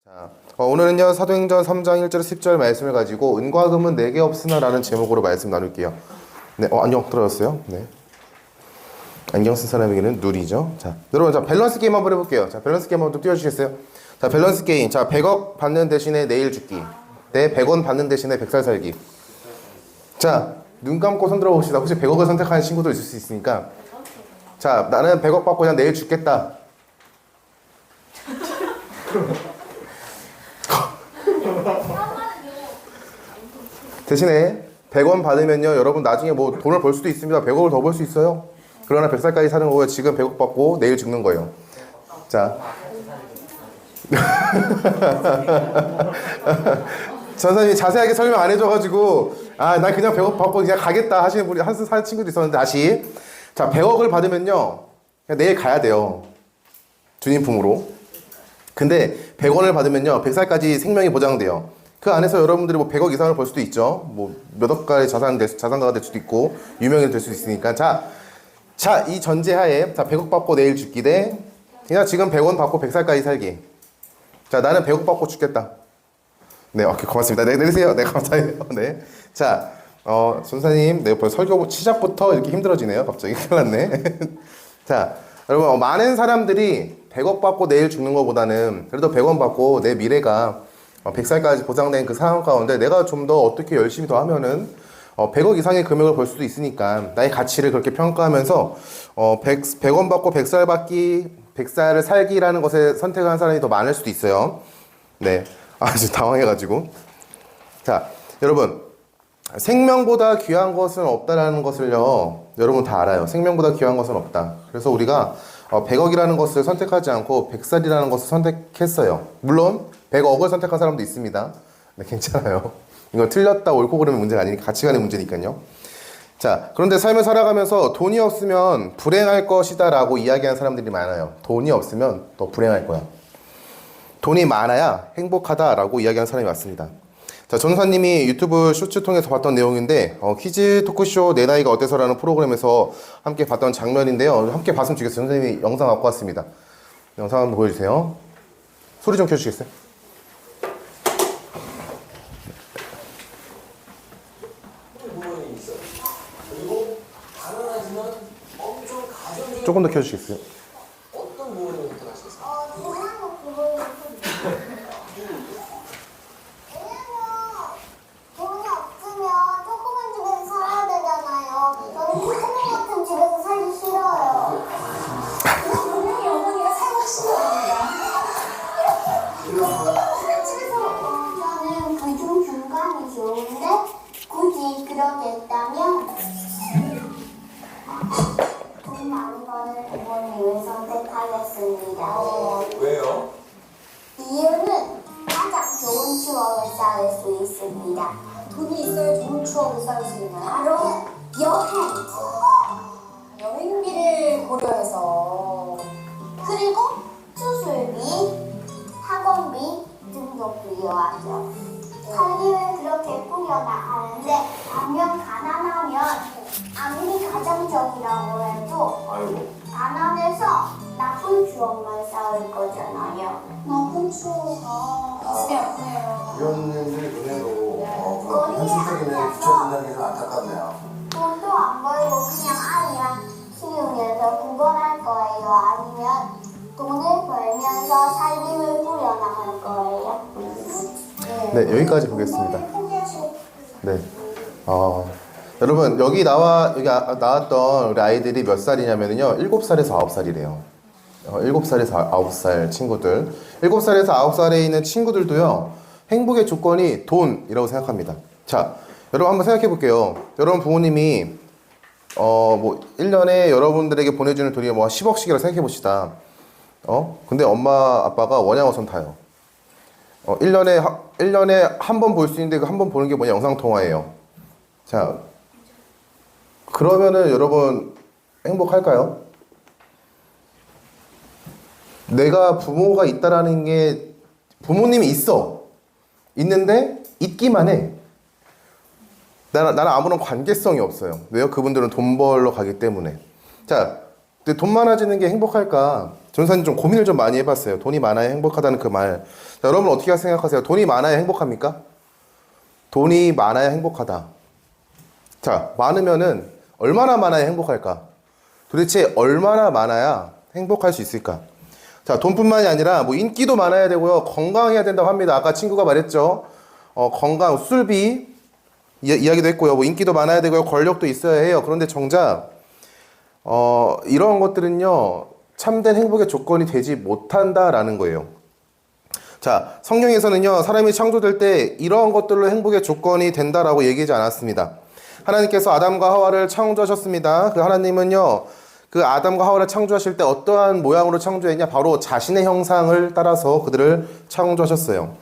자, 오늘은요 사도행전 3장 1절 10절 말씀을 가지고 은과 금은 내게 없으나 라는 제목으로 말씀 나눌게요. 네, 안경 떨어졌어요. 네. 안경 쓴 사람에게는 누리죠. 자, 여러분, 자, 밸런스 게임 한번 해볼게요. 자, 밸런스 게임 한번 좀 띄워주시겠어요? 자, 밸런스 게임. 자, 100억 받는 대신에 내일 죽기. 네, 100원 받는 대신에 100살 살기. 자, 눈 감고 손 들어봅시다. 혹시 100억을 선택하는 친구도 있을 수 있으니까. 자, 나는 100억 받고 그냥 내일 죽겠다. 대신에 100원 받으면요, 여러분 나중에 뭐 돈을 벌 수도 있습니다. 100억을 더 벌 수 있어요. 그러나 100살까지 사는 거고요. 지금 100억 받고 내일 죽는 거예요. 자. 전사님이 자세하게 설명 안 해줘가지고 난 그냥 100억 받고 그냥 가겠다 하시는 분이 하는 친구도 있었는데 다시. 자, 100억을 받으면요, 그냥 내일 가야 돼요. 주님 품으로. 근데 100원을 받으면요, 100살까지 생명이 보장돼요. 그 안에서 여러분들이 뭐 100억 이상을 벌 수도 있죠. 뭐 몇 억가의 자산가가 될 수도 있고 유명인이 될 수도 있으니까. 자, 이 전제하에, 자, 100억 받고 내일 죽기 대 그냥 지금 100원 받고 100살까지 살기. 자, 나는 100억 받고 죽겠다. 네, 오케이, 고맙습니다. 네, 내리세요. 네, 감사해요. 네. 자, 전사님, 네, 벌써 설교 시작부터 이렇게 힘들어지네요. 갑자기. 큰일 났네. 자, 여러분, 많은 사람들이 100억 받고 내일 죽는 것보다는 그래도 100원 받고 내 미래가 100살까지 보장된 그 상황 가운데 내가 좀 더 어떻게 열심히 더 하면은 100억 이상의 금액을 벌 수도 있으니까 나의 가치를 그렇게 평가하면서 100원 받고 100살 받기, 100살을 살기라는 것에 선택을 한 사람이 더 많을 수도 있어요. 네, 아주 당황해가지고. 자, 여러분, 생명보다 귀한 것은 없다라는 것을요, 여러분 다 알아요. 생명보다 귀한 것은 없다. 그래서 우리가 100억이라는 것을 선택하지 않고 100살이라는 것을 선택했어요. 물론 100억을 선택한 사람도 있습니다. 네, 괜찮아요. 이거 틀렸다 옳고 그름의 문제가 아니니까 가치관의 문제니까요. 자, 그런데 삶을 살아가면서 돈이 없으면 불행할 것이다 라고 이야기하는 사람들이 많아요. 돈이 없으면 더 불행할 거야. 돈이 많아야 행복하다 라고 이야기하는 사람이 많습니다. 자, 전사님이 유튜브 쇼츠 통해서 봤던 내용인데 퀴즈 토크쇼 내 나이가 어때서라는 프로그램에서 함께 봤던 장면인데요. 함께 봤으면 좋겠어요. 선생님이 영상 갖고 왔습니다. 영상 한번 보여주세요. 소리 좀 켜주시겠어요? 조금 더 켜주시겠어요? 어떤 부분을 선택하시겠어요? 돈이 없으면 조그만 집에서 살아야 되잖아요. 저는 코코넛 같은 집에서 살기 싫어요. 분명히 어머니가 살고 싶어합니다. 코코넛 집에서 저는 그중 중간이 좋은데 굳이 그러겠다면 돈 많이 버는 부모님을 선택하겠습니다. 왜요? 이유는 가장 좋은 추억을 쌓을 수 있습니다. 돈이 있어야 좋은 추억을 쌓을 수 있나요? 바로 여행, 여행비를 고려해서 그리고 수술비, 학원비 등도 필요하죠. 살림을 그렇게 꾸려나가는데 반면 가난하면 아무리 가정적이라고 해도 아이고. 가난해서 나쁜 추억만 쌓을 거잖아요. 나쁜 추억 가슴이 아프네요. 이런 일들이 은혜로 거리에 현실적인 일에 비춰진다는 게 좀 안타깝네요. 돈도 안 벌고 그냥 아이랑 키우면서 구걸할 거예요? 아니면 돈을 벌면서 살림을 꾸려나갈 거예요? 네, 여기까지 보겠습니다. 포기하실 네. 여러분, 여기 나왔던 우리 아이들이 몇 살이냐면요, 7살에서 9살이래요. 7살에서 9살 친구들. 7살에서 9살에 있는 친구들도요, 행복의 조건이 돈이라고 생각합니다. 자, 여러분 한번 생각해 볼게요. 여러분 부모님이, 뭐, 1년에 여러분들에게 보내주는 돈이 뭐 10억씩이라고 생각해 봅시다. 근데 엄마, 아빠가 원양어선 타요. 1년에 한 번 볼 수 있는데 그 한 번 보는 게 뭐냐, 영상통화예요. 자, 그러면은 여러분 행복할까요? 내가 부모가 있다라는 게, 부모님이 있는데 있기만 해. 나는 아무런 관계성이 없어요. 왜요? 그분들은 돈 벌러 가기 때문에. 자, 근데 돈 많아지는 게 행복할까? 전사님 좀 고민을 좀 많이 해봤어요. 돈이 많아야 행복하다는 그 말. 자, 여러분 어떻게 생각하세요? 돈이 많아야 행복합니까? 돈이 많아야 행복하다. 자, 많으면은 얼마나 많아야 행복할까? 도대체 얼마나 많아야 행복할 수 있을까? 자, 돈뿐만이 아니라 뭐 인기도 많아야 되고요. 건강해야 된다고 합니다. 아까 친구가 말했죠. 건강, 술비 이야기도 했고요. 뭐 인기도 많아야 되고요. 권력도 있어야 해요. 그런데 정작 이런 것들은요. 참된 행복의 조건이 되지 못한다라는 거예요. 자, 성경에서는요. 사람이 창조될 때 이러한 것들로 행복의 조건이 된다라고 얘기하지 않았습니다. 하나님께서 아담과 하와를 창조하셨습니다. 그 하나님은요. 그 아담과 하와를 창조하실 때 어떠한 모양으로 창조했냐? 바로 자신의 형상을 따라서 그들을 창조하셨어요.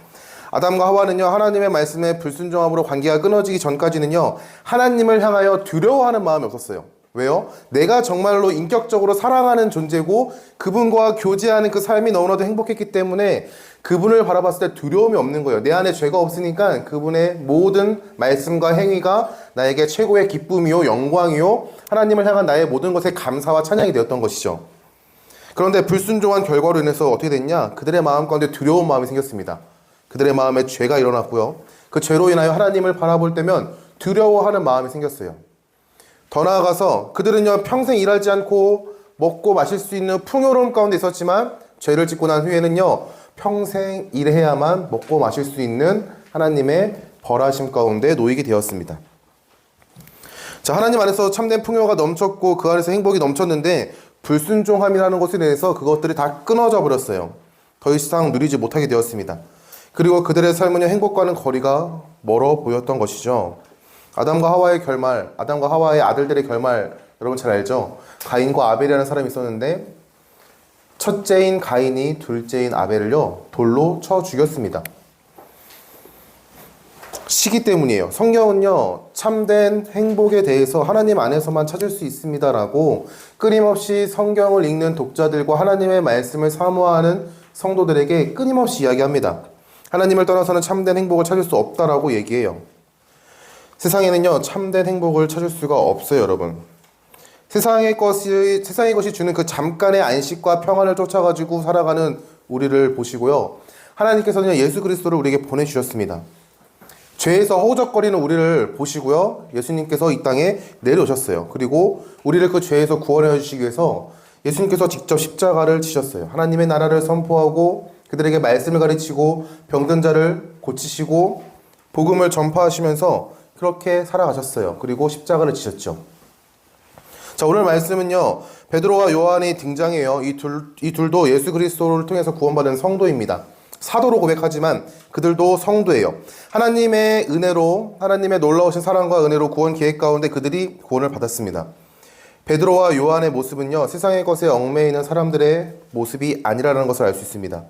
아담과 하와는요. 하나님의 말씀에 불순종함으로 관계가 끊어지기 전까지는요. 하나님을 향하여 두려워하는 마음이 없었어요. 왜요? 내가 정말로 인격적으로 사랑하는 존재고 그분과 교제하는 그 삶이 너무나도 행복했기 때문에 그분을 바라봤을 때 두려움이 없는 거예요. 내 안에 죄가 없으니까 그분의 모든 말씀과 행위가 나에게 최고의 기쁨이요 영광이요 하나님을 향한 나의 모든 것에 감사와 찬양이 되었던 것이죠. 그런데 불순종한 결과로 인해서 어떻게 됐냐? 그들의 마음 가운데 두려운 마음이 생겼습니다. 그들의 마음에 죄가 일어났고요. 그 죄로 인하여 하나님을 바라볼 때면 두려워하는 마음이 생겼어요. 더 나아가서 그들은요 평생 일하지 않고 먹고 마실 수 있는 풍요로움 가운데 있었지만 죄를 짓고 난 후에는요 평생 일해야만 먹고 마실 수 있는 하나님의 벌하심 가운데 놓이게 되었습니다. 자, 하나님 안에서 참된 풍요가 넘쳤고 그 안에서 행복이 넘쳤는데 불순종함이라는 것에 대해서 그것들이 다 끊어져 버렸어요. 더 이상 누리지 못하게 되었습니다. 그리고 그들의 삶은요 행복과는 거리가 멀어 보였던 것이죠. 아담과 하와의 결말, 아담과 하와의 아들들의 결말 여러분 잘 알죠? 가인과 아벨이라는 사람이 있었는데 첫째인 가인이 둘째인 아벨을요 돌로 쳐 죽였습니다. 시기 때문이에요. 성경은요 참된 행복에 대해서 하나님 안에서만 찾을 수 있습니다라고 끊임없이 성경을 읽는 독자들과 하나님의 말씀을 사모하는 성도들에게 끊임없이 이야기합니다. 하나님을 떠나서는 참된 행복을 찾을 수 없다라고 얘기해요. 세상에는요 참된 행복을 찾을 수가 없어요. 여러분 세상의 것이 주는 그 잠깐의 안식과 평안을 쫓아가지고 살아가는 우리를 보시고요, 하나님께서는 예수 그리스도를 우리에게 보내주셨습니다. 죄에서 허우적거리는 우리를 보시고요, 예수님께서 이 땅에 내려오셨어요. 그리고 우리를 그 죄에서 구원해 주시기 위해서 예수님께서 직접 십자가를 지셨어요. 하나님의 나라를 선포하고 그들에게 말씀을 가르치고 병든 자를 고치시고 복음을 전파하시면서 그렇게 살아가셨어요. 그리고 십자가를 지셨죠. 자, 오늘 말씀은요 베드로와 요한이 등장해요. 이 둘도 예수 그리스도를 통해서 구원받은 성도입니다. 사도로 고백하지만 그들도 성도예요. 하나님의 은혜로, 하나님의 놀라우신 사랑과 은혜로 구원 계획 가운데 그들이 구원을 받았습니다. 베드로와 요한의 모습은요 세상의 것에 얽매여 있는 사람들의 모습이 아니라는 것을 알 수 있습니다.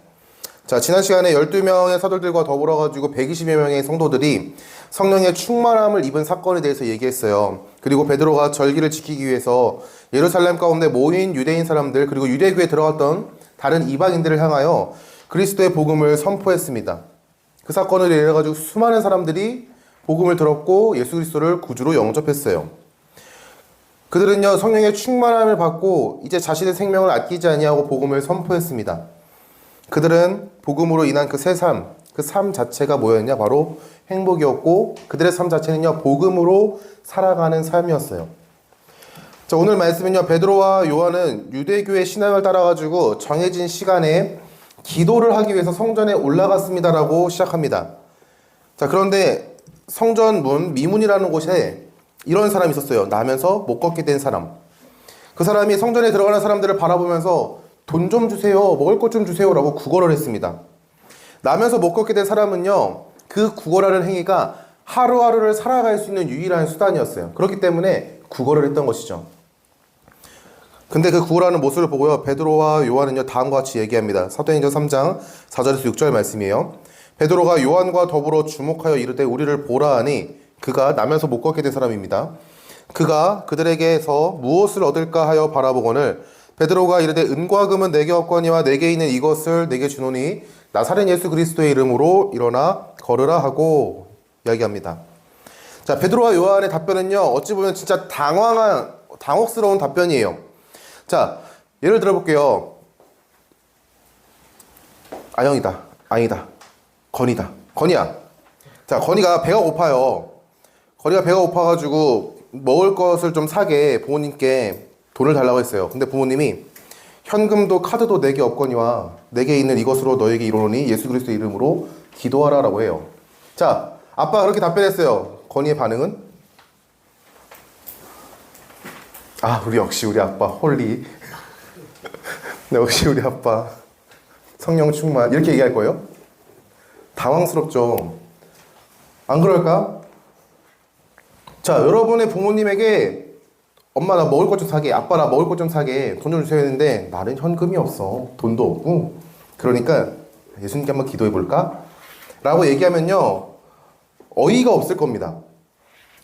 자, 지난 시간에 12명의 사도들과 더불어 가지고 120여 명의 성도들이 성령의 충만함을 입은 사건에 대해서 얘기했어요. 그리고 베드로가 절기를 지키기 위해서 예루살렘 가운데 모인 유대인 사람들 그리고 유대교에 들어갔던 다른 이방인들을 향하여 그리스도의 복음을 선포했습니다. 그 사건을 인해 가지고 수많은 사람들이 복음을 들었고 예수 그리스도를 구주로 영접했어요. 그들은요 성령의 충만함을 받고 이제 자신의 생명을 아끼지 아니하고 복음을 선포했습니다. 그들은 복음으로 인한 그 새 삶, 그 삶 자체가 뭐였냐? 바로 행복이었고 그들의 삶 자체는요 복음으로 살아가는 삶이었어요. 자, 오늘 말씀은요 베드로와 요한은 유대교의 신앙을 따라가지고 정해진 시간에 기도를 하기 위해서 성전에 올라갔습니다라고 시작합니다. 자, 그런데 성전 문, 미문이라는 곳에 이런 사람이 있었어요. 나면서 못 걷게 된 사람. 그 사람이 성전에 들어가는 사람들을 바라보면서 돈 좀 주세요, 먹을 것 좀 주세요 라고 구걸을 했습니다. 나면서 못 걷게 된 사람은요 그 구걸하는 행위가 하루하루를 살아갈 수 있는 유일한 수단이었어요. 그렇기 때문에 구걸을 했던 것이죠. 근데 그 구걸하는 모습을 보고요 베드로와 요한은요 다음과 같이 얘기합니다. 사도행전 3장 4절에서 6절 말씀이에요. 베드로가 요한과 더불어 주목하여 이르되 우리를 보라 하니 그가 나면서 못 걷게 된 사람입니다. 그가 그들에게서 무엇을 얻을까 하여 바라보거늘 베드로가 이르되 은과 금은 내게 없거니와 내게 있는 이것을 내게 주노니 나사렛 예수 그리스도의 이름으로 일어나 걸으라 하고 이야기합니다. 자, 베드로와 요한의 답변은요 어찌 보면 진짜 당혹스러운 답변이에요. 자, 예를 들어 볼게요. 아영이다. 아니다. 건이다. 건이야. 자, 건이가 배가 고파요. 건이가 배가 고파가지고 먹을 것을 좀 사게 부모님께 돈을 달라고 했어요. 근데 부모님이 현금도 카드도 내게 없거니와 내게 있는 이것으로 너에게 이르노니 예수 그리스도 이름으로 기도하라 라고 해요. 자, 아빠가 그렇게 답변했어요. 건이의 반응은? 아, 우리 아빠 홀리. 네, 역시 우리 아빠 성령 충만 이렇게 얘기할 거예요? 당황스럽죠. 안 그럴까? 자, 여러분의 부모님에게 엄마 나 먹을 것 좀 사게, 아빠 나 먹을 것 좀 사게 돈 좀 주세요 했는데 나는 현금이 없어. 돈도 없고. 그러니까 예수님께 한번 기도해 볼까? 라고 얘기하면요. 어이가 없을 겁니다.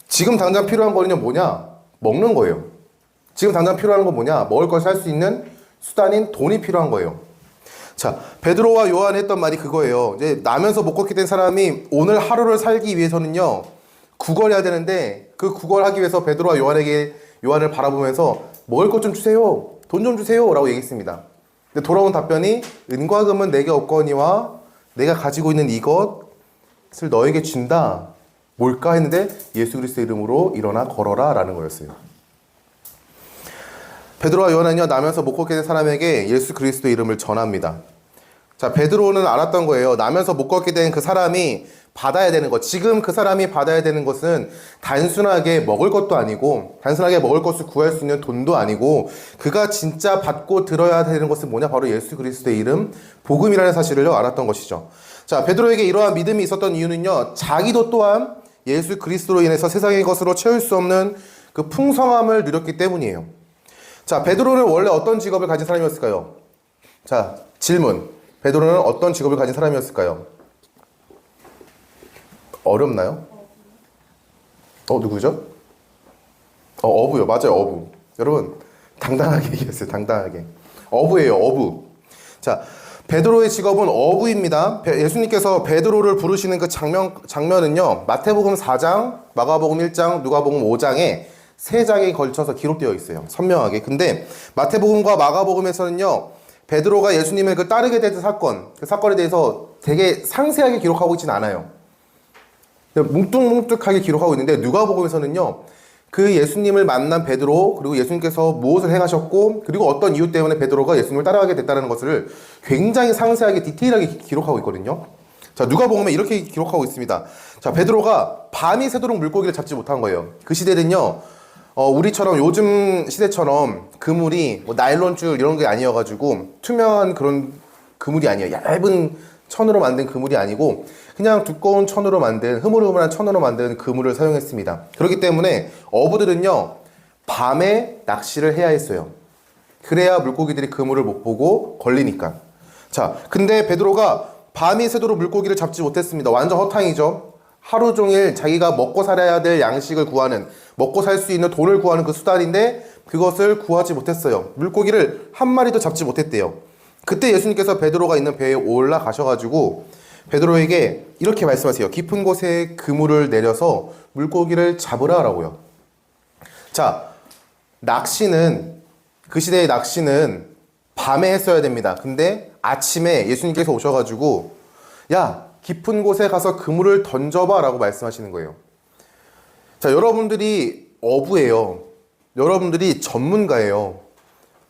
지금 당장 필요한 거는요 뭐냐? 먹는 거예요. 지금 당장 필요한 건 뭐냐? 먹을 걸 살 수 있는 수단인 돈이 필요한 거예요. 자, 베드로와 요한이 했던 말이 그거예요. 이제 나면서 못 걷게 된 사람이 오늘 하루를 살기 위해서는요 구걸해야 되는데 그 구걸하기 위해서 베드로와 요한을 바라보면서 먹을 것 좀 주세요. 돈 좀 주세요. 라고 얘기했습니다. 근데 돌아온 답변이 은과 금은 내게 없거니와 내가 가지고 있는 이것을 너에게 준다. 뭘까 했는데 예수 그리스도 이름으로 일어나 걸어라 라는 거였어요. 베드로와 요한은요 나면서 못 걷게 된 사람에게 예수 그리스도 이름을 전합니다. 자, 베드로는 알았던 거예요. 나면서 못 걷게 된 그 사람이 받아야 되는 것, 지금 그 사람이 받아야 되는 것은 단순하게 먹을 것도 아니고 단순하게 먹을 것을 구할 수 있는 돈도 아니고 그가 진짜 받고 들어야 되는 것은 뭐냐? 바로 예수 그리스도의 이름, 복음이라는 사실을 알았던 것이죠. 자, 베드로에게 이러한 믿음이 있었던 이유는요 자기도 또한 예수 그리스도로 인해서 세상의 것으로 채울 수 없는 그 풍성함을 누렸기 때문이에요. 자, 베드로는 원래 어떤 직업을 가진 사람이었을까요? 자, 질문. 베드로는 어떤 직업을 가진 사람이었을까요? 어렵나요? 누구죠? 어부요. 맞아요. 어부. 여러분, 당당하게 얘기했어요. 당당하게. 어부예요. 어부. 자, 베드로의 직업은 어부입니다. 예수님께서 베드로를 부르시는 그 장면은요. 마태복음 4장, 마가복음 1장, 누가복음 5장에 3장에 걸쳐서 기록되어 있어요. 선명하게. 근데 마태복음과 마가복음에서는요. 베드로가 예수님을 따르게 된 사건, 그 사건에 대해서 되게 상세하게 기록하고 있지는 않아요. 뭉뚱뭉뚱하게 기록하고 있는데 누가복음에서는요. 그 예수님을 만난 베드로, 그리고 예수님께서 무엇을 행하셨고, 그리고 어떤 이유 때문에 베드로가 예수님을 따라가게 됐다는 것을 굉장히 상세하게 디테일하게 기록하고 있거든요. 자, 누가복음에 이렇게 기록하고 있습니다. 자, 베드로가 밤이 새도록 물고기를 잡지 못한 거예요. 그 시대는요. 우리처럼 요즘 시대처럼 그물이 뭐 나일론줄 이런 게 아니어가지고 투명한 그런 그물이 아니에요. 얇은 천으로 만든 그물이 아니고 그냥 두꺼운 천으로 만든 흐물흐물한 천으로 만든 그물을 사용했습니다. 그렇기 때문에 어부들은요 밤에 낚시를 해야 했어요. 그래야 물고기들이 그물을 못 보고 걸리니까. 자, 근데 베드로가 밤이 새도록 물고기를 잡지 못했습니다. 완전 허탕이죠. 하루 종일 자기가 먹고 살아야 될 양식을 구하는, 먹고 살 수 있는 돈을 구하는 그 수단인데 그것을 구하지 못했어요. 물고기를 한 마리도 잡지 못했대요. 그때 예수님께서 베드로가 있는 배에 올라가셔가지고 베드로에게 이렇게 말씀하세요. 깊은 곳에 그물을 내려서 물고기를 잡으라 라고요. 자, 낚시는, 그 시대의 낚시는 밤에 했어야 됩니다. 근데 아침에 예수님께서 오셔가지고 야, 깊은 곳에 가서 그물을 던져봐 라고 말씀하시는 거예요. 자, 여러분들이 어부예요. 여러분들이 전문가예요.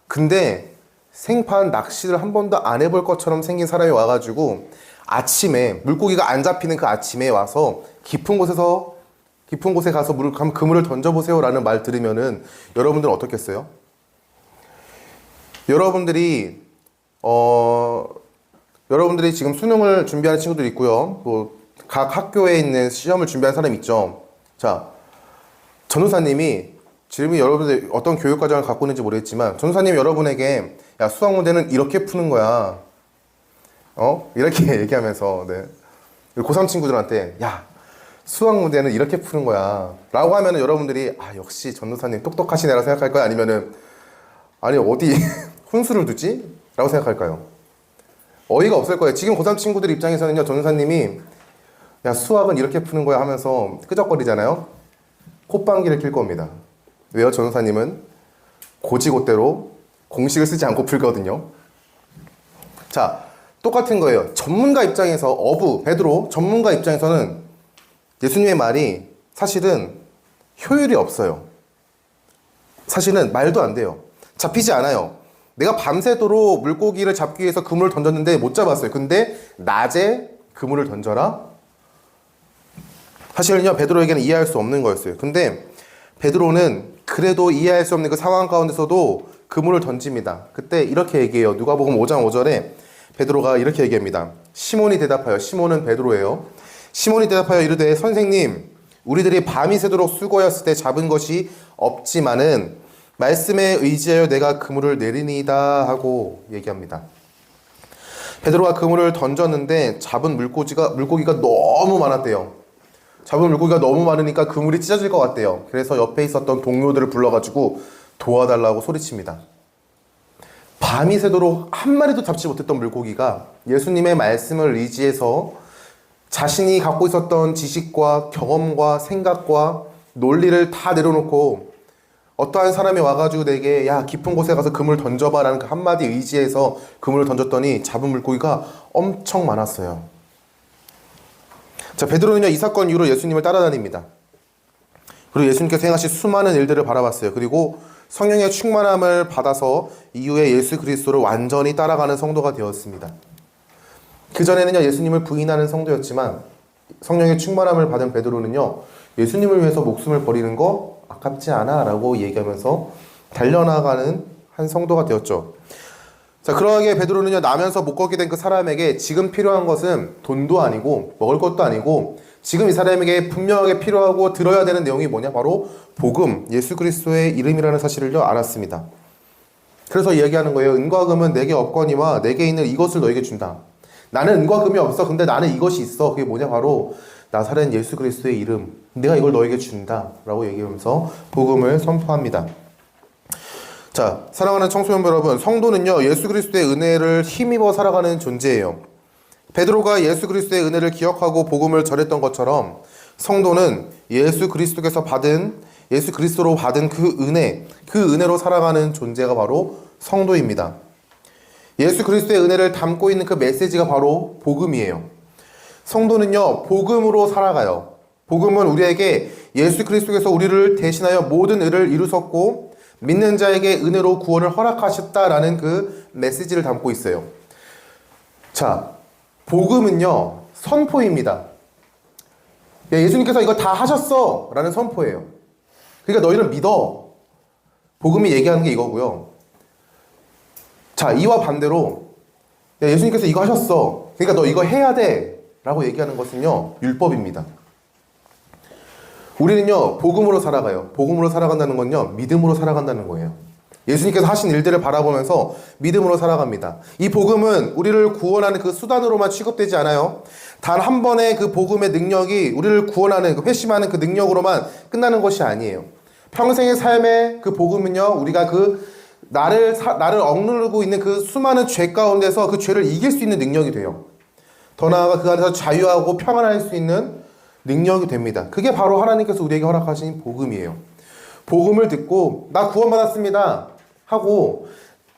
근데 생판 낚시를 한 번도 안 해볼 것처럼 생긴 사람이 와가지고 아침에 물고기가 안 잡히는 그 아침에 와서 깊은 곳에 가서 그물을 던져보세요 라는 말 들으면은 여러분들은 어떻겠어요? 여러분들이 지금 수능을 준비하는 친구들 있고요. 또 각 학교에 있는 시험을 준비하는 사람 있죠. 자, 전도사님이 지금 여러분들 어떤 교육 과정을 갖고 있는지 모르겠지만 전도사님이 여러분에게 야, 수학 문제는 이렇게 푸는 거야. 이렇게 얘기하면서 네. 고3 친구들한테 야, 수학 문제는 이렇게 푸는 거야 라고 하면은 여러분들이 아, 역시 전도사님 똑똑하시네라 생각할까요? 아니면은 아니 어디 훈수를 두지? 라고 생각할까요? 어이가 없을 거예요. 지금 고3 친구들 입장에서는요, 전도사님이 야, 수학은 이렇게 푸는 거야 하면서 끄적거리잖아요. 콧방귀를 낄 겁니다. 왜요? 전도사님은 고지고대로 공식을 쓰지 않고 풀거든요. 자, 똑같은 거예요. 전문가 입장에서 베드로 전문가 입장에서는 예수님의 말이 사실은 효율이 없어요. 사실은 말도 안 돼요. 잡히지 않아요. 내가 밤새도록 물고기를 잡기 위해서 그물을 던졌는데 못 잡았어요. 근데 낮에 그물을 던져라? 사실은요, 베드로에게는 이해할 수 없는 거였어요. 근데 베드로는 그래도 이해할 수 없는 그 상황 가운데서도 그물을 던집니다. 그때 이렇게 얘기해요. 누가복음 5장 5절에 베드로가 이렇게 얘기합니다. 시몬이 대답하여, 시몬은 베드로예요. 시몬이 대답하여 이르되 선생님, 우리들이 밤이 새도록 수고하였을 때 잡은 것이 없지만은 말씀에 의지하여 내가 그물을 내리니이다 하고 얘기합니다. 베드로가 그물을 던졌는데 잡은 물고기가 너무 많았대요. 잡은 물고기가 너무 많으니까 그물이 찢어질 것 같대요. 그래서 옆에 있었던 동료들을 불러가지고 도와달라고 소리칩니다. 밤이 새도록 한 마리도 잡지 못했던 물고기가 예수님의 말씀을 의지해서 자신이 갖고 있었던 지식과 경험과 생각과 논리를 다 내려놓고 어떠한 사람이 와가지고 내게 야 깊은 곳에 가서 그물 던져봐 라는 그 한마디 의지해서 그물을 던졌더니 잡은 물고기가 엄청 많았어요. 자, 베드로는요 이 사건 이후로 예수님을 따라다닙니다. 그리고 예수님께서 행하신 수많은 일들을 바라봤어요. 그리고 성령의 충만함을 받아서 이후에 예수 그리스도를 완전히 따라가는 성도가 되었습니다. 그전에는요 예수님을 부인하는 성도였지만 성령의 충만함을 받은 베드로는요 예수님을 위해서 목숨을 버리는 거 아깝지 않아 라고 얘기하면서 달려나가는 한 성도가 되었죠. 자, 그러하게 베드로는요 나면서 못 걷게 된 그 사람에게 지금 필요한 것은 돈도 아니고 먹을 것도 아니고 지금 이 사람에게 분명하게 필요하고 들어야 되는 내용이 뭐냐? 바로 복음, 예수 그리스도의 이름이라는 사실을요 알았습니다. 그래서 이야기하는 거예요. 은과 금은 내게 없거니와 내게 있는 이것을 너에게 준다. 나는 은과 금이 없어. 근데 나는 이것이 있어. 그게 뭐냐? 바로 나사렛 예수 그리스도의 이름. 내가 이걸 너에게 준다. 라고 얘기하면서 복음을 선포합니다. 자, 사랑하는 청소년 여러분, 성도는요 예수 그리스도의 은혜를 힘입어 살아가는 존재예요. 베드로가 예수 그리스도의 은혜를 기억하고 복음을 전했던 것처럼 성도는 예수 그리스도로 받은 그 은혜로 살아가는 존재가 바로 성도입니다. 예수 그리스도의 은혜를 담고 있는 그 메시지가 바로 복음이에요. 성도는요 복음으로 살아가요. 복음은 우리에게 예수 그리스도께서 우리를 대신하여 모든 의를 이루셨고 믿는 자에게 은혜로 구원을 허락하셨다라는 그 메시지를 담고 있어요. 자, 복음은요 선포입니다. 예수님께서 이거 다 하셨어 라는 선포예요. 그러니까 너희는 믿어. 복음이 얘기하는 게 이거고요. 자, 이와 반대로 예수님께서 이거 하셨어. 그러니까 너 이거 해야 돼 라고 얘기하는 것은요 율법입니다. 우리는요 복음으로 살아가요. 복음으로 살아간다는 건요 믿음으로 살아간다는 거예요. 예수님께서 하신 일들을 바라보면서 믿음으로 살아갑니다. 이 복음은 우리를 구원하는 그 수단으로만 취급되지 않아요. 단 한 번의 그 복음의 능력이 우리를 구원하는, 그 회심하는 그 능력으로만 끝나는 것이 아니에요. 평생의 삶의 그 복음은요, 우리가 그 나를 억누르고 있는 그 수많은 죄 가운데서 그 죄를 이길 수 있는 능력이 돼요. 더 나아가 그 안에서 자유하고 평안할 수 있는 능력이 됩니다. 그게 바로 하나님께서 우리에게 허락하신 복음이에요. 복음을 듣고 나 구원받았습니다 하고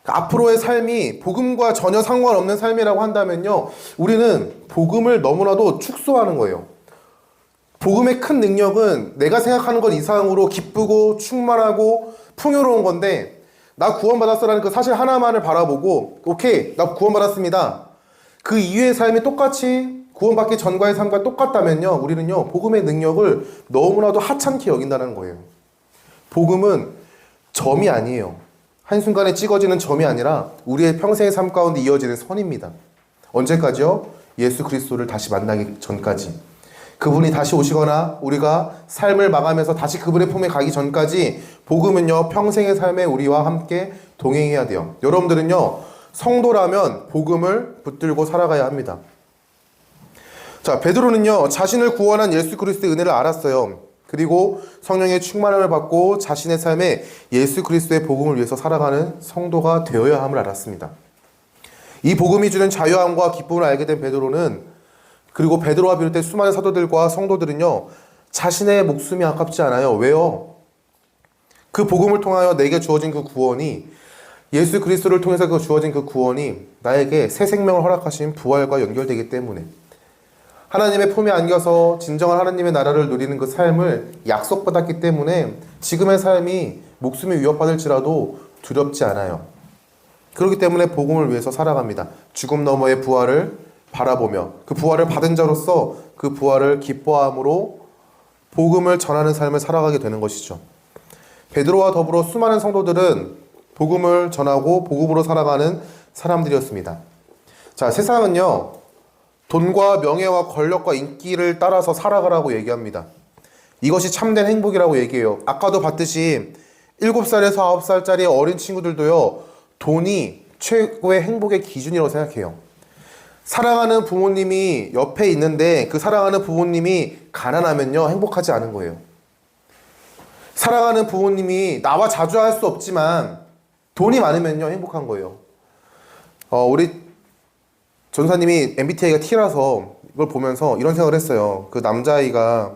앞으로의 삶이 복음과 전혀 상관없는 삶이라고 한다면요, 우리는 복음을 너무나도 축소하는 거예요. 복음의 큰 능력은 내가 생각하는 것 이상으로 기쁘고 충만하고 풍요로운 건데, 나 구원받았어라는 그 사실 하나만을 바라보고 오케이 나 구원받았습니다, 그 이후의 삶이 똑같이 구원받기 전과의 삶과 똑같다면요, 우리는요 복음의 능력을 너무나도 하찮게 여긴다는 거예요. 복음은 점이 아니에요. 한순간에 찍어지는 점이 아니라 우리의 평생의 삶 가운데 이어지는 선입니다. 언제까지요? 예수 그리스도를 다시 만나기 전까지. 그분이 다시 오시거나 우리가 삶을 마감해서 다시 그분의 품에 가기 전까지 복음은요 평생의 삶에 우리와 함께 동행해야 돼요. 여러분들은요 성도라면 복음을 붙들고 살아가야 합니다. 자, 베드로는요 자신을 구원한 예수 그리스도의 은혜를 알았어요. 그리고 성령의 충만함을 받고 자신의 삶에 예수 그리스도의 복음을 위해서 살아가는 성도가 되어야 함을 알았습니다. 이 복음이 주는 자유함과 기쁨을 알게 된 베드로는, 그리고 베드로와 비롯된 수많은 사도들과 성도들은요 자신의 목숨이 아깝지 않아요. 왜요? 그 복음을 통하여 내게 주어진 그 구원이 예수 그리스도를 통해서 주어진 그 구원이 나에게 새 생명을 허락하신 부활과 연결되기 때문에 하나님의 품에 안겨서 진정한 하나님의 나라를 누리는 그 삶을 약속받았기 때문에 지금의 삶이 목숨이 위협받을지라도 두렵지 않아요. 그렇기 때문에 복음을 위해서 살아갑니다. 죽음 너머의 부활을 바라보며 그 부활을 받은 자로서 그 부활을 기뻐함으로 복음을 전하는 삶을 살아가게 되는 것이죠. 베드로와 더불어 수많은 성도들은 복음을 전하고 복음으로 살아가는 사람들이었습니다. 자, 세상은요, 돈과 명예와 권력과 인기를 따라서 살아가라고 얘기합니다. 이것이 참된 행복이라고 얘기해요. 아까도 봤듯이 7살에서 9살짜리 어린 친구들도요, 돈이 최고의 행복의 기준이라고 생각해요. 사랑하는 부모님이 옆에 있는데 그 사랑하는 부모님이 가난하면요, 행복하지 않은 거예요. 사랑하는 부모님이 나와 자주 할 수 없지만 돈이 많으면요, 행복한 거예요. 우리 전사님이 MBTI가 T라서 이걸 보면서 이런 생각을 했어요. 그 남자아이가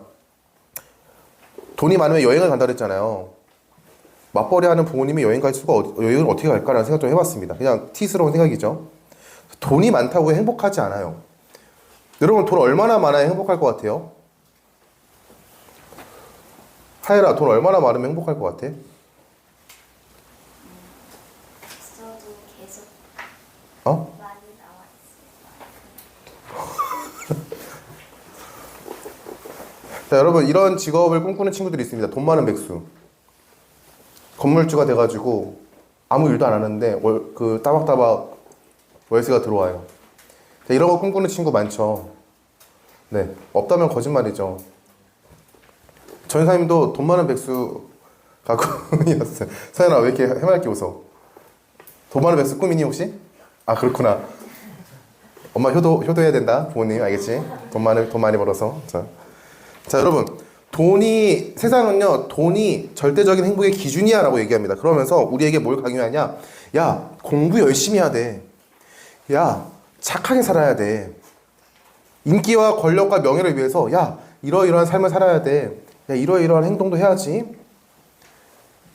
돈이 많으면 여행을 간다 그랬잖아요. 맞벌이 하는 부모님이 여행 갈 수가 여행을 어떻게 갈까라는 생각 좀 해봤습니다. 그냥 T스러운 생각이죠. 돈이 많다고 행복하지 않아요. 여러분, 돈 얼마나 많아야 행복할 것 같아요? 하예라, 돈 얼마나 많으면 행복할 것 같아? 저도 계속 어? 많이 나와 있어요. 자, 여러분, 이런 직업을 꿈꾸는 친구들이 있습니다. 돈 많은 백수. 건물주가 돼가지고 아무 일도 안 하는데 따박따박 월세가 들어와요. 자, 이런 거 꿈꾸는 친구 많죠. 네, 없다면 거짓말이죠. 전사님도 돈 많은 백수가 꿈이었어요. 서연아, 왜 이렇게 해맑게 웃어? 돈 많은 백수 꿈이니 혹시? 아, 그렇구나. 엄마 효도해야 된다, 부모님. 알겠지? 돈 많이 벌어서. 자, 여러분, 세상은요, 돈이 절대적인 행복의 기준이야 라고 얘기합니다. 그러면서 우리에게 뭘 강요하냐? 야, 공부 열심히 해야 돼. 야, 착하게 살아야 돼. 인기와 권력과 명예를 위해서, 야, 이러이러한 삶을 살아야 돼. 야, 이러이러한 행동도 해야지.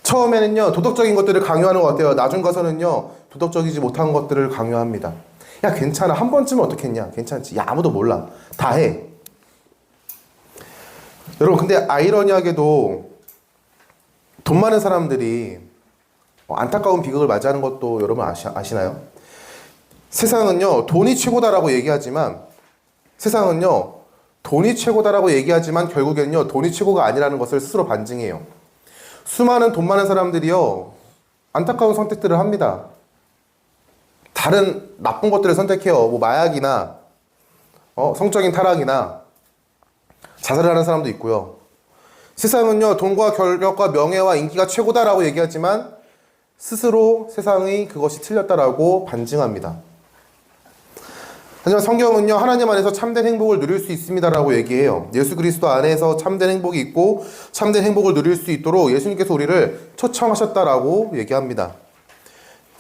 처음에는요, 도덕적인 것들을 강요하는 것 같아요. 나중 가서는요, 도덕적이지 못한 것들을 강요합니다. 야, 괜찮아. 한 번쯤은 어떻겠냐? 괜찮지. 야, 아무도 몰라. 다 해. 여러분, 근데 아이러니하게도 돈 많은 사람들이 안타까운 비극을 맞이하는 것도 여러분 아시나요? 세상은요, 돈이 최고다라고 얘기하지만 결국엔요, 돈이 최고가 아니라는 것을 스스로 반증해요. 수많은 돈 많은 사람들이요, 안타까운 선택들을 합니다. 다른 나쁜 것들을 선택해요. 뭐 마약이나 성적인 타락이나 자살을 하는 사람도 있고요. 세상은요, 돈과 권력과 명예와 인기가 최고다라고 얘기하지만 스스로 세상이 그것이 틀렸다라고 반증합니다. 하지만 성경은요, 하나님 안에서 참된 행복을 누릴 수 있습니다라고 얘기해요. 예수 그리스도 안에서 참된 행복이 있고 참된 행복을 누릴 수 있도록 예수님께서 우리를 초청하셨다라고 얘기합니다.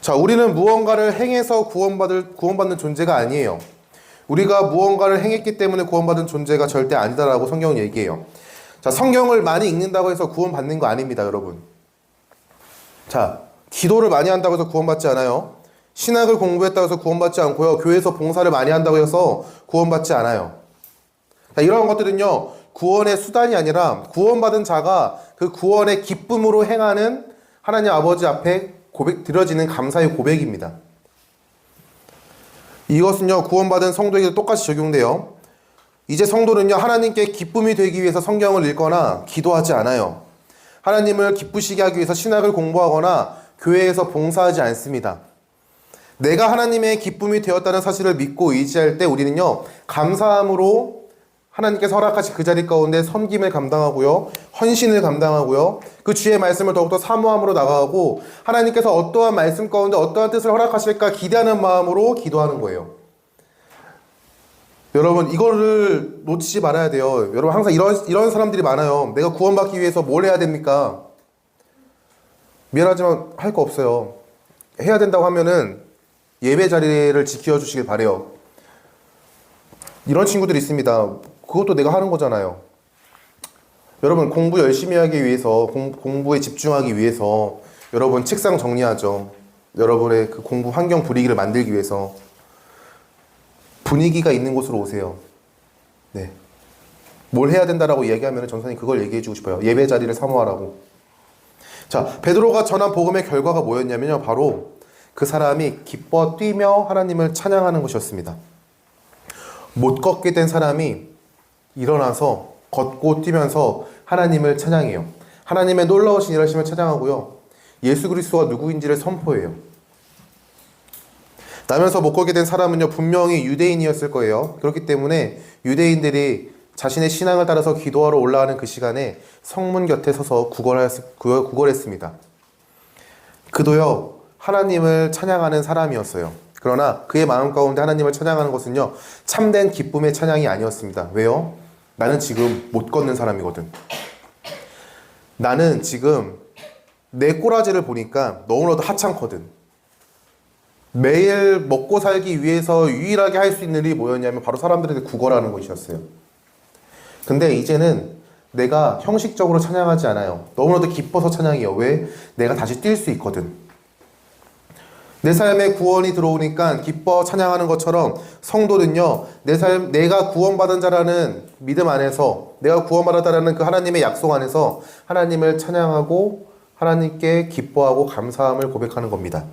자, 우리는 무언가를 행해서 구원받는 존재가 아니에요. 우리가 무언가를 행했기 때문에 구원받은 존재가 절대 아니다라고 성경은 얘기해요. 자, 성경을 많이 읽는다고 해서 구원받는 거 아닙니다, 여러분. 자, 기도를 많이 한다고 해서 구원받지 않아요. 신학을 공부했다고 해서 구원받지 않고요. 교회에서 봉사를 많이 한다고 해서 구원받지 않아요. 자, 이런 것들은요, 구원의 수단이 아니라 구원받은 자가 그 구원의 기쁨으로 행하는 하나님 아버지 앞에 드려지는 감사의 고백입니다. 이것은요, 구원받은 성도에게도 똑같이 적용돼요. 이제 성도는요, 하나님께 기쁨이 되기 위해서 성경을 읽거나 기도하지 않아요. 하나님을 기쁘시게 하기 위해서 신학을 공부하거나 교회에서 봉사하지 않습니다. 내가 하나님의 기쁨이 되었다는 사실을 믿고 의지할 때 우리는요, 감사함으로 하나님께서 허락하신 그 자리 가운데 섬김을 감당하고요, 헌신을 감당하고요, 그 주의 말씀을 더욱더 사모함으로 나가고 하나님께서 어떠한 말씀 가운데 어떠한 뜻을 허락하실까 기대하는 마음으로 기도하는 거예요. 여러분, 이거를 놓치지 말아야 돼요. 여러분, 항상 이런 사람들이 많아요. 내가 구원받기 위해서 뭘 해야 됩니까? 미안하지만 할 거 없어요. 해야 된다고 하면은 예배 자리를 지켜주시길 바래요. 이런 친구들이 있습니다. 그것도 내가 하는 거잖아요. 여러분, 공부 열심히 하기 위해서, 공부에 집중하기 위해서 여러분 책상 정리하죠. 여러분의 그 공부 환경 분위기를 만들기 위해서 분위기가 있는 곳으로 오세요. 네. 뭘 해야 된다라고 이야기하면 전사님 그걸 얘기해주고 싶어요. 예배 자리를 사모하라고. 자, 베드로가 전한 복음의 결과가 뭐였냐면요. 바로 그 사람이 기뻐 뛰며 하나님을 찬양하는 것이었습니다. 못 걷게 된 사람이 일어나서 걷고 뛰면서 하나님을 찬양해요. 하나님의 놀라우신 일하심을 찬양하고요. 예수 그리스도가 누구인지를 선포해요. 나면서 못 걷게 된 사람은요, 분명히 유대인이었을 거예요. 그렇기 때문에 유대인들이 자신의 신앙을 따라서 기도하러 올라가는 그 시간에 성문 곁에 서서 구걸했습니다. 그도요, 하나님을 찬양하는 사람이었어요. 그러나 그의 마음 가운데 하나님을 찬양하는 것은요, 참된 기쁨의 찬양이 아니었습니다. 왜요? 나는 지금 못 걷는 사람이거든. 나는 지금 내 꼬라지를 보니까 너무나도 하찮거든. 매일 먹고 살기 위해서 유일하게 할 수 있는 일이 뭐였냐면 바로 사람들한테 구걸하는 것이었어요. 근데 이제는 내가 형식적으로 찬양하지 않아요. 너무나도 기뻐서 찬양해요. 왜? 내가 다시 뛸 수 있거든. 내 삶에 구원이 들어오니까 기뻐 찬양하는 것처럼 성도는요, 내가 구원받은 자라는 믿음 안에서, 내가 구원받았다라는 그 하나님의 약속 안에서 하나님을 찬양하고 하나님께 기뻐하고 감사함을 고백하는 겁니다.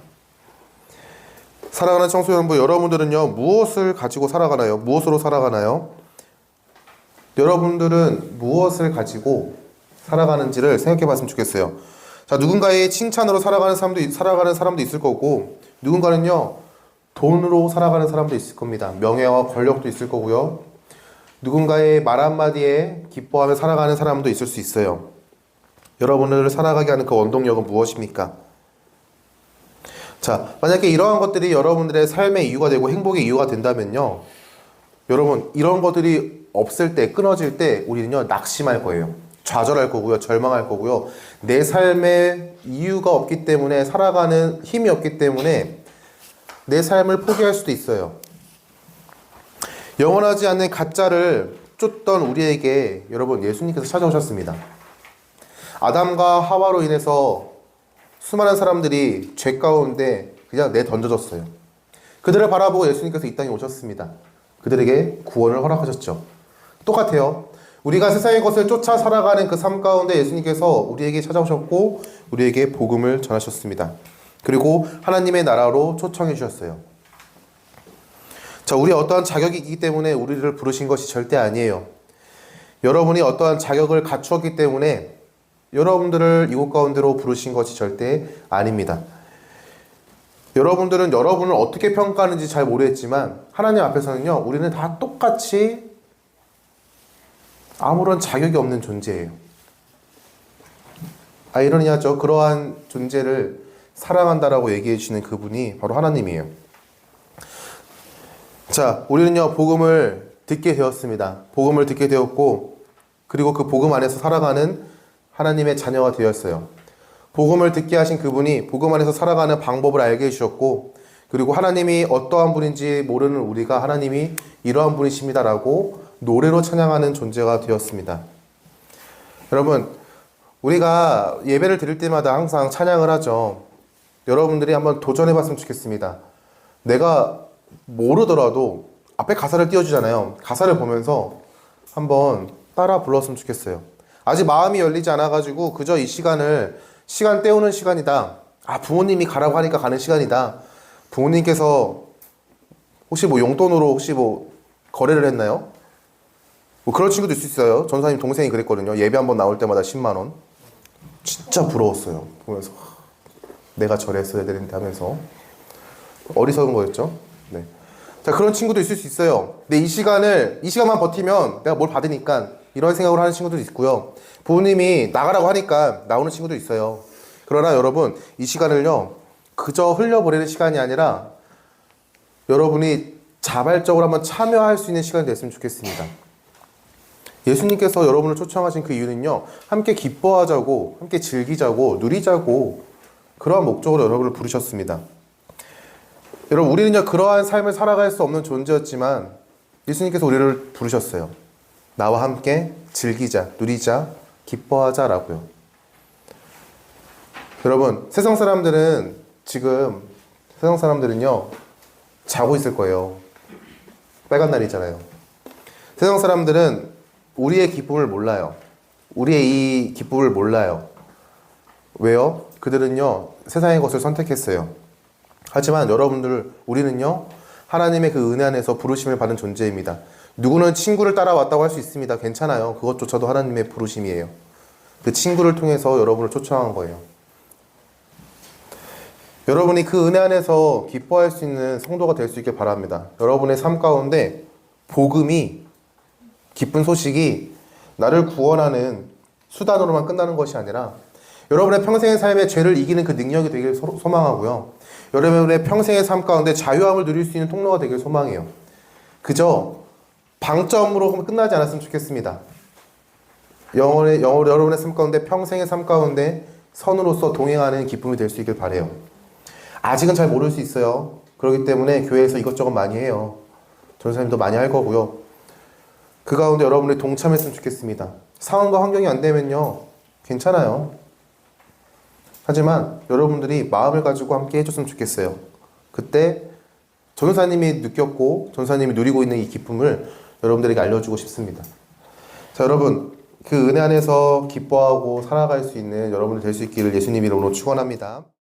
사랑하는 청소 여러분, 여러분들은요, 무엇을 가지고 살아가나요? 무엇으로 살아가나요? 여러분들은 무엇을 가지고 살아가는지를 생각해 봤으면 좋겠어요. 자, 누군가의 칭찬으로 살아가는 사람도 있을 거고, 누군가는요, 돈으로 살아가는 사람도 있을 겁니다. 명예와 권력도 있을 거고요. 누군가의 말 한마디에 기뻐하며 살아가는 사람도 있을 수 있어요. 여러분을 살아가게 하는 그 원동력은 무엇입니까? 자, 만약에 이러한 것들이 여러분들의 삶의 이유가 되고 행복의 이유가 된다면요, 여러분, 이런 것들이 없을 때, 끊어질 때 우리는요, 낙심할 거예요. 좌절할 거고요. 절망할 거고요. 내 삶에 이유가 없기 때문에, 살아가는 힘이 없기 때문에 내 삶을 포기할 수도 있어요. 영원하지 않는 가짜를 쫓던 우리에게 여러분, 예수님께서 찾아오셨습니다. 아담과 하와로 인해서 수많은 사람들이 죄 가운데 그냥 내던져졌어요. 그들을 바라보고 예수님께서 이 땅에 오셨습니다. 그들에게 구원을 허락하셨죠. 똑같아요. 우리가 세상의 것을 쫓아 살아가는 그 삶 가운데 예수님께서 우리에게 찾아오셨고 우리에게 복음을 전하셨습니다. 그리고 하나님의 나라로 초청해 주셨어요. 자, 우리 어떠한 자격이 있기 때문에 우리를 부르신 것이 절대 아니에요. 여러분이 어떠한 자격을 갖추었기 때문에 여러분들을 이곳 가운데로 부르신 것이 절대 아닙니다. 여러분들은 여러분을 어떻게 평가하는지 잘 모르겠지만 하나님 앞에서는요, 우리는 다 똑같이 아무런 자격이 없는 존재예요. 아이러니하죠. 그러한 존재를 사랑한다라고 얘기해 주시는 그분이 바로 하나님이에요. 자, 우리는요, 복음을 듣게 되었습니다. 복음을 듣게 되었고, 그리고 그 복음 안에서 살아가는 하나님의 자녀가 되었어요. 복음을 듣게 하신 그분이 복음 안에서 살아가는 방법을 알게 해주셨고, 그리고 하나님이 어떠한 분인지 모르는 우리가 하나님이 이러한 분이십니다라고 노래로 찬양하는 존재가 되었습니다. 여러분, 우리가 예배를 드릴 때마다 항상 찬양을 하죠. 여러분들이 한번 도전해봤으면 좋겠습니다. 내가 모르더라도 앞에 가사를 띄워주잖아요. 가사를 보면서 한번 따라 불렀으면 좋겠어요. 아직 마음이 열리지 않아가지고 그저 이 시간을 시간 때우는 시간이다. 아, 부모님이 가라고 하니까 가는 시간이다. 부모님께서 혹시 뭐 용돈으로 혹시 뭐 거래를 했나요? 뭐 그런 친구도 있을 수 있어요. 전사님 동생이 그랬거든요. 예배 한번 나올 때마다 10만 원. 진짜 부러웠어요. 보면서 내가 저랬어야 되는데 하면서 어리석은 거였죠. 네. 자, 그런 친구도 있을 수 있어요. 근데 이 시간만 버티면 내가 뭘 받으니까 이런 생각을 하는 친구도 있고요. 부모님이 나가라고 하니까 나오는 친구도 있어요. 그러나 여러분, 이 시간을요, 그저 흘려보내는 시간이 아니라 여러분이 자발적으로 한번 참여할 수 있는 시간이 됐으면 좋겠습니다. 예수님께서 여러분을 초청하신 그 이유는요, 함께 기뻐하자고, 함께 즐기자고, 누리자고, 그러한 목적으로 여러분을 부르셨습니다. 여러분, 우리는요, 그러한 삶을 살아갈 수 없는 존재였지만 예수님께서 우리를 부르셨어요. 나와 함께 즐기자, 누리자, 기뻐하자라고요. 여러분, 세상 사람들은 지금 세상 사람들은요, 자고 있을 거예요. 빨간 날이 있잖아요. 세상 사람들은 우리의 기쁨을 몰라요. 우리의 이 기쁨을 몰라요. 왜요? 그들은요, 세상의 것을 선택했어요. 하지만 여러분들, 우리는요, 하나님의 그 은혜 안에서 부르심을 받은 존재입니다. 누구는 친구를 따라왔다고 할 수 있습니다. 괜찮아요. 그것조차도 하나님의 부르심이에요. 그 친구를 통해서 여러분을 초청한 거예요. 여러분이 그 은혜 안에서 기뻐할 수 있는 성도가 될 수 있길 바랍니다. 여러분의 삶 가운데 복음이, 기쁜 소식이 나를 구원하는 수단으로만 끝나는 것이 아니라 여러분의 평생의 삶에 죄를 이기는 그 능력이 되길 소망하고요. 여러분의 평생의 삶 가운데 자유함을 누릴 수 있는 통로가 되길 소망해요. 그저 방점으로 끝나지 않았으면 좋겠습니다. 여러분의 삶 가운데, 평생의 삶 가운데 선으로서 동행하는 기쁨이 될 수 있길 바라요. 아직은 잘 모를 수 있어요. 그렇기 때문에 교회에서 이것저것 많이 해요. 전사님도 많이 할 거고요. 그 가운데 여러분들이 동참했으면 좋겠습니다. 상황과 환경이 안 되면요, 괜찮아요. 하지만 여러분들이 마음을 가지고 함께 해줬으면 좋겠어요. 그때 전사님이 느꼈고 전사님이 누리고 있는 이 기쁨을 여러분들에게 알려주고 싶습니다. 자, 여러분, 그 은혜 안에서 기뻐하고 살아갈 수 있는 여러분들 될 수 있기를 예수님 이름으로 축원합니다.